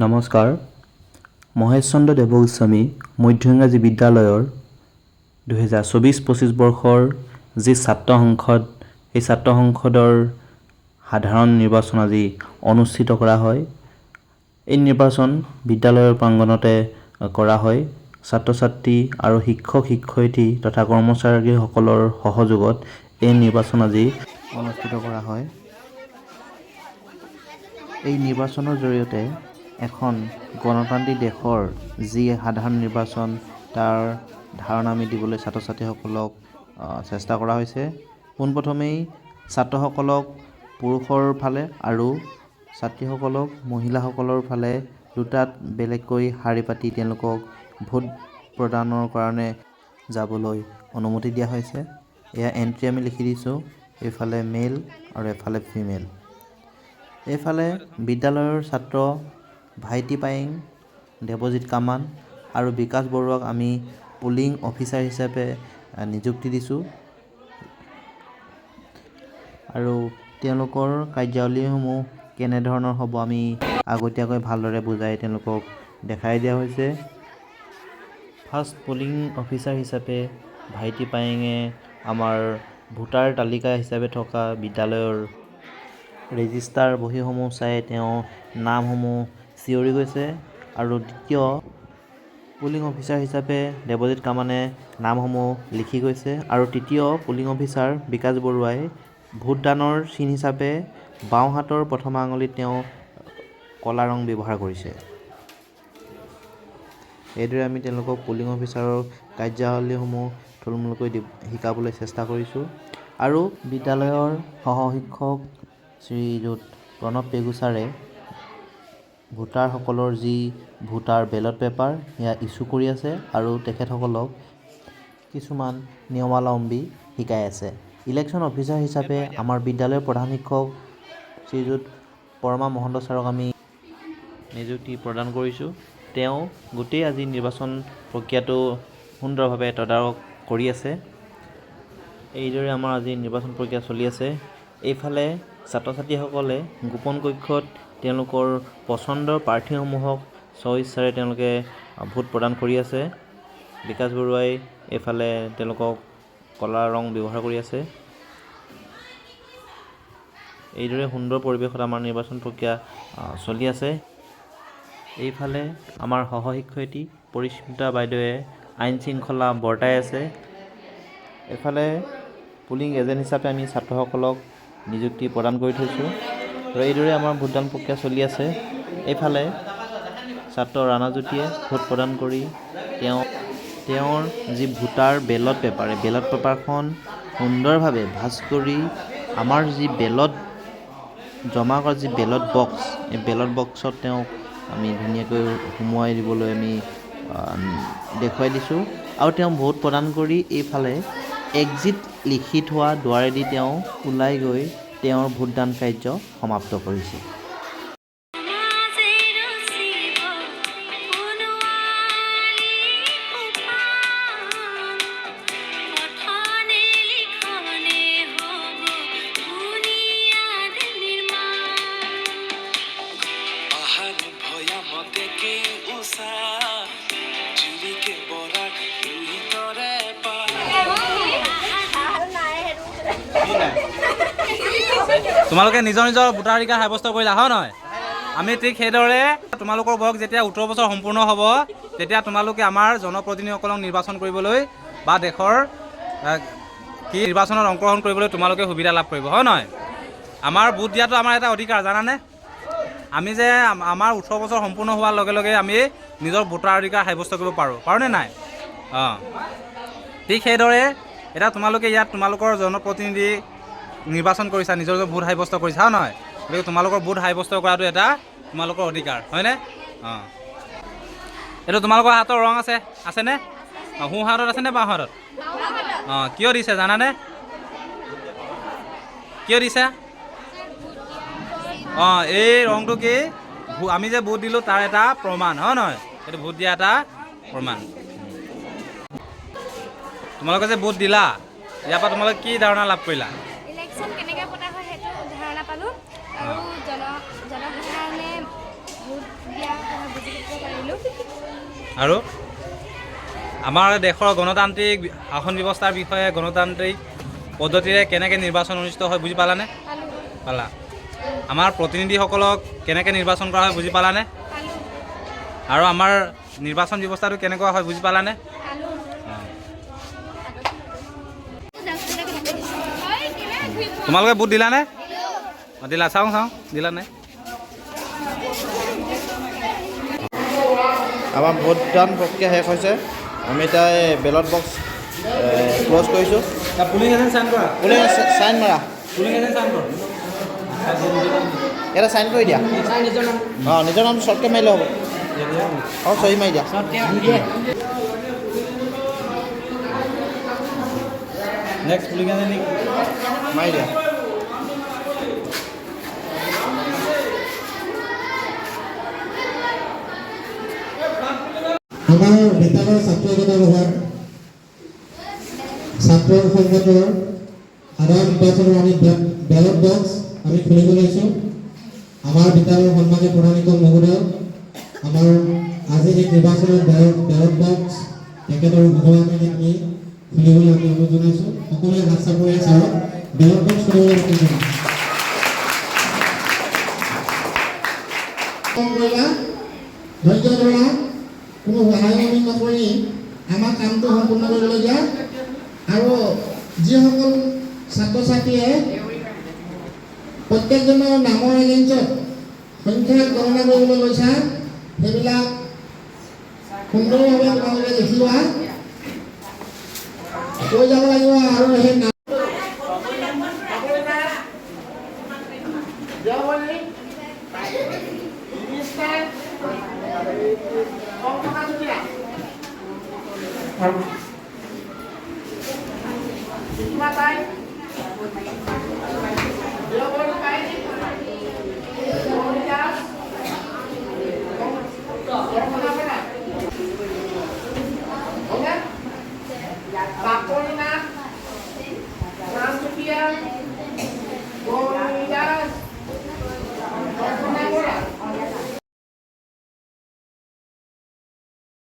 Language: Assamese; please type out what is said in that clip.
নমস্কাৰ। মহেশ চন্দ্ৰ দেৱগোস্বামী মধ্য ইংৰাজী বিদ্যালয়ৰ 2024-25 বৰ্ষৰ যি ছাত্ৰ সংসদ, এই ছাত্ৰ সংসদৰ সাধাৰণ নিৰ্বাচন আজি অনুষ্ঠিত কৰা হয়। এই নিৰ্বাচন বিদ্যালয়ৰ প্ৰাংগণতে কৰা হয়। ছাত্ৰ ছাত্ৰী আৰু শিক্ষক শিক্ষয়িত্ৰী তথা কৰ্মচাৰীসকলৰ সহযোগত এই নিৰ্বাচন আজি অনুষ্ঠিত কৰা হয়। এই নিৰ্বাচনৰ জৰিয়তে এখন গণতান্ত্ৰিক দেশৰ যি সাধাৰণ নিৰ্বাচন তাৰ ধাৰণা আমি দিবলৈ ছাত্ৰ ছাত্ৰীসকলক চেষ্টা কৰা হৈছে। পোনপ্ৰথমেই ছাত্ৰসকলক পুৰুষৰ ফালে আৰু ছাত্ৰীসকলক মহিলাসকলৰ ফালে দুটাত বেলেগকৈ শাৰী পাতি তেওঁলোকক ভোট প্ৰদানৰ কাৰণে যাবলৈ অনুমতি দিয়া হৈছে। এয়া এণ্ট্ৰি আমি লিখি দিছোঁ, এইফালে মেল আৰু এফালে ফিমেল। এইফালে বিদ্যালয়ৰ ছাত্ৰ ভাইটি পায়েং, দেৱজিৎ কামান আৰু বিকাশ বৰুৱাক আমি পুলিং অফিচাৰ হিচাপে নিযুক্তি দিছোঁ আৰু তেওঁলোকৰ কাৰ্যাৱলীসমূহ কেনেধৰণৰ হ'ব আমি আগতীয়াকৈ ভালদৰে বুজাই তেওঁলোকক দেখাই দিয়া হৈছে। ফাৰ্ষ্ট পুলিং অফিচাৰ হিচাপে ভাইটি পায়েঙে আমাৰ ভোটাৰ তালিকা হিচাপে থকা বিদ্যালয়ৰ ৰেজিষ্টাৰ বহীসমূহ চাই তেওঁ নামসমূহ চিঞৰি গৈছে আৰু দ্বিতীয় পুলিং অফিচাৰ হিচাপে দেৱজিৎ কামানে নামসমূহ লিখি গৈছে আৰু তৃতীয় পুলিং অফিচাৰ বিকাশ বৰুৱাই ভোটদানৰ চিন হিচাপে বাওঁ হাতৰ প্ৰথম আঙুলিত তেওঁ ক'লা ৰং ব্যৱহাৰ কৰিছে। এইদৰে আমি তেওঁলোকক পুলিং অফিচাৰৰ কাৰ্যাৱলীসমূহ থুলমূলকৈ শিকাবলৈ চেষ্টা কৰিছোঁ আৰু বিদ্যালয়ৰ সহশিক্ষক শ্ৰীযুত প্ৰণৱ পেগুচাৰে ভোটাৰসকলৰ যি ভোটাৰ বেলট পেপাৰ সেয়া ইছ্যু কৰি আছে আৰু তেখেতসকলক কিছুমান নিয়মাৱলী শিকাই আছে। ইলেকশ্যন অফিচাৰ হিচাপে আমাৰ বিদ্যালয়ৰ প্ৰধান শিক্ষক শ্ৰীযুত পৰমা মহন্ত ছাৰক আমি নিযুক্তি প্ৰদান কৰিছোঁ। তেওঁ গোটেই আজি নিৰ্বাচন প্ৰক্ৰিয়াটো সুন্দৰভাৱে তদাৰক কৰি আছে। এইদৰে আমাৰ আজি নিৰ্বাচন প্ৰক্ৰিয়া চলি আছে। এইফালে ছাত্ৰ ছাত্ৰীসকলে গোপন কক্ষত তেওঁলোকৰ পচন্দৰ প্ৰাৰ্থীসমূহক স্বইচ্ছাৰে তেওঁলোকে ভোট প্ৰদান কৰি আছে। বিকাশ বৰুৱাই এইফালে তেওঁলোকক ক'লা ৰং ব্যৱহাৰ কৰি আছে। এইদৰে সুন্দৰ পৰিৱেশত আমাৰ নিৰ্বাচন প্ৰক্ৰিয়া চলি আছে। এইফালে আমাৰ সহশিক্ষয়িত্ৰী পৰিস্মিতা বাইদেৱে আইন শৃংখলা বৰ্তাই আছে। এইফালে পুলিং এজেণ্ট হিচাপে আমি ছাত্ৰসকলক নিযুক্তি প্ৰদান কৰি থৈছোঁ আৰু এইদৰে আমাৰ ভোটদান প্ৰক্ৰিয়া চলি আছে। এইফালে ছাত্ৰ ৰাণাজ্যোতিয়ে ভোট প্ৰদান কৰি তেওঁৰ যি ভোটাৰ বেলট পেপাৰ, এই বেলট পেপাৰখন সুন্দৰভাৱে ভাঁজ কৰি আমাৰ যি বেলট জমা কৰা যি বেলট বক্স, এই বেলট বক্সত তেওঁক আমি ধুনীয়াকৈ সুমুৱাই দিবলৈ আমি দেখুৱাই দিছোঁ আৰু তেওঁ ভোট প্ৰদান কৰি এইফালে এক্সিট লিখি থোৱা দুৱাৰেদি তেওঁ ওলাই গৈ তেওঁৰ ভোটদান কাৰ্য সমাপ্ত কৰিছে। তোমালোকে নিজৰ নিজৰ ভোটাধিকাৰ সাব্যস্ত কৰিলা, হয় নহয়? আমি ঠিক সেইদৰে তোমালোকৰ বয়স যেতিয়া 18 বছৰ সম্পূৰ্ণ হ'ব তেতিয়া তোমালোকে আমাৰ জনপ্ৰতিনিধিসকলক নিৰ্বাচন কৰিবলৈ বা দেশৰ নিৰ্বাচনত অংশগ্ৰহণ কৰিবলৈ তোমালোকে সুবিধা লাভ কৰিব, হয় নহয়? আমাৰ ভোট দিয়াটো আমাৰ এটা অধিকাৰ, জানানে? আমি যে আমাৰ 18 বছৰ সম্পূৰ্ণ হোৱাৰ লগে লগে আমি নিজৰ ভোটাৰ অধিকাৰ সাব্যস্ত কৰিব পাৰোঁনে নাই? ঠিক সেইদৰে এতিয়া তোমালোকে ইয়াত তোমালোকৰ জনপ্ৰতিনিধি নিৰ্বাচন কৰিছা, নিজৰ ভোট সাব্যস্ত কৰিছা, হয় নহয়? গতিকে তোমালোকৰ ভোট সাব্যস্ত কৰাটো এটা তোমালোকৰ অধিকাৰ, হয়নে? এইটো তোমালোকৰ হাতৰ ৰং আছেনে? সোঁ হাতত আছেনে বাওঁ হাতত? কিয় দিছে জানানে? কিয় দিছে? এই ৰংটো কি? আমি যে ভোট দিলোঁ তাৰ এটা প্ৰমাণ, হয় নহয়? এইটো ভোট দিয়া এটা প্ৰমাণ। তোমালোকে যে ভোট দিলা, ইয়াৰ পৰা তোমালোকে কি ধাৰণা লাভ কৰিলা? ইলেকশ্যন কেনেকৈ পতা হয় সেইটো ধাৰণা পালোঁ আৰু জনসাধাৰণে ভোট দিয়া আৰু আমাৰ দেশৰ গণতান্ত্ৰিক শাসন ব্যৱস্থাৰ বিষয়ে গণতান্ত্ৰিক পদ্ধতিৰে কেনেকৈ নিৰ্বাচন অনুষ্ঠিত হয় বুজি পালানে? পালা। আমাৰ প্ৰতিনিধিসকলক কেনেকৈ নিৰ্বাচন কৰা হয় বুজি পালানে? আৰু আমাৰ নিৰ্বাচন ব্যৱস্থাটো কেনেকুৱা হয় বুজি পালানে? তোমালোকে ভোট দিলানে? দিলা, চাওঁ দিলা নাই? আমাৰ ভোটদান প্ৰক্ৰিয়া শেষ হৈছে। আমি এতিয়া বেলট বক্স ক্ল'জ কৰিছোঁ। পুলিং এজেণ্ট চাইন কৰা। পুলিং চাইন মাৰা। পুলিং এজেণ্ট চাইন কৰা। এটা চাইন কৰি দিয়া। অঁ, নিজৰ নাম শ্বৰ্টকৈ মাৰিলে হ'ব। অঁ, চহী মাৰি দিয়া। নেক্সট পুলিং এজেণ্ট মাৰি দিয়া। আমাৰ বিদ্যালয়ৰ ছাত্ৰজনৰ লগত ছাত্ৰ সংগঠনৰ সাধাৰণ নিৰ্বাচনৰ আমি বেলট বক্স আমি খুলিব লৈছোঁ। আমাৰ বিদ্যালয়ৰ সন্মানীয় প্ৰধান শিক্ষক মহোদয় আমাৰ আজি এই নিৰ্বাচনৰ বেলট বক্স তেখেতৰ উদ্বোধনী আমি খুলিবলৈ আমি অনুৰোধ জনাইছোঁ। সকলোৱে হাত চাপৰি চাওক, বেলট বক্স খুলিবলৈ অনুৰোধ জনাইছোঁ। ধৈৰ্য ধৰা, কোনো সহায় নকৰি আমাৰ কামটো সম্পূৰ্ণ কৰিবলগীয়া। আৰু যিসকল ছাত্ৰ ছাত্ৰীয়ে প্ৰত্যেকজনৰ নামৰ এগেইনষ্টত সংখ্যা গণনা কৰিবলৈ লৈছা, সেইবিলাক সুন্দৰভাৱে তোমালোকে লিখি লোৱা, কৈ যাব লাগিব। আৰু সেই